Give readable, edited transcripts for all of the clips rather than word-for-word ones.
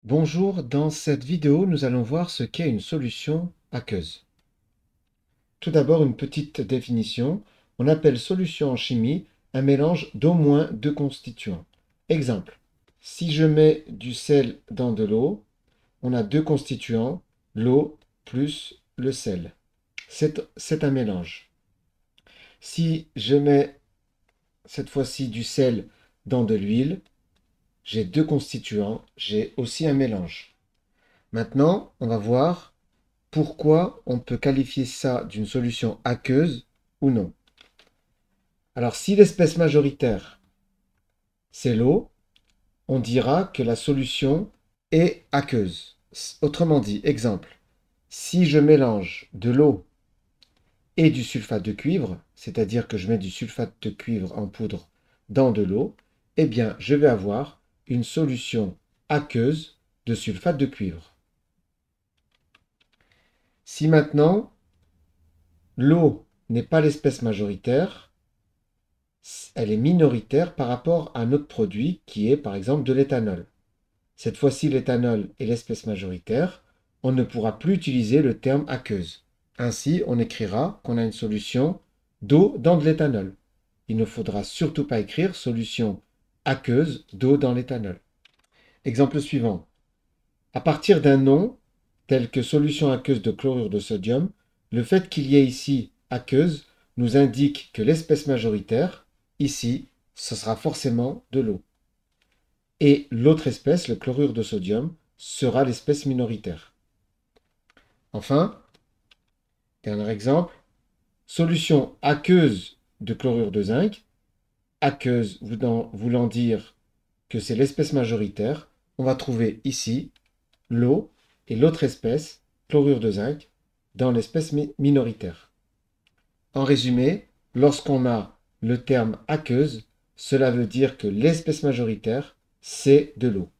Bonjour, dans cette vidéo, nous allons voir ce qu'est une solution aqueuse. Tout d'abord, une petite définition. On appelle solution en chimie un mélange d'au moins deux constituants. Exemple, si je mets du sel dans de l'eau, on a deux constituants, l'eau plus le sel. C'est un mélange. Si je mets cette fois-ci du sel dans de l'huile, j'ai deux constituants, j'ai aussi un mélange. Maintenant, on va voir pourquoi on peut qualifier ça d'une solution aqueuse ou non. Alors, si l'espèce majoritaire, c'est l'eau, on dira que la solution est aqueuse. Autrement dit, exemple, si je mélange de l'eau et du sulfate de cuivre, c'est-à-dire que je mets du sulfate de cuivre en poudre dans de l'eau, eh bien, je vais avoir une solution aqueuse de sulfate de cuivre. Si maintenant, l'eau n'est pas l'espèce majoritaire, elle est minoritaire par rapport à notre produit qui est par exemple de l'éthanol. Cette fois-ci, l'éthanol est l'espèce majoritaire, on ne pourra plus utiliser le terme aqueuse. Ainsi, on écrira qu'on a une solution d'eau dans de l'éthanol. Il ne faudra surtout pas écrire solution aqueuse d'eau dans l'éthanol. Exemple suivant. À partir d'un nom, tel que solution aqueuse de chlorure de sodium, le fait qu'il y ait ici aqueuse nous indique que l'espèce majoritaire, ici, ce sera forcément de l'eau. Et l'autre espèce, le chlorure de sodium, sera l'espèce minoritaire. Enfin, dernier exemple, solution aqueuse de chlorure de zinc, aqueuse voulant dire que c'est l'espèce majoritaire, on va trouver ici l'eau et l'autre espèce, chlorure de zinc, dans l'espèce minoritaire. En résumé, lorsqu'on a le terme aqueuse, cela veut dire que l'espèce majoritaire, c'est de l'eau.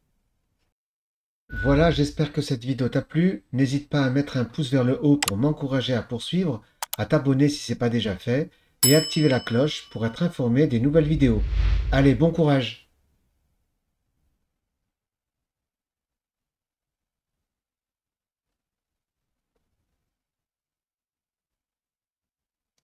Voilà, j'espère que cette vidéo t'a plu. N'hésite pas à mettre un pouce vers le haut pour m'encourager à poursuivre, à t'abonner si ce n'est pas déjà fait, et activer la cloche pour être informé des nouvelles vidéos. Allez, bon courage!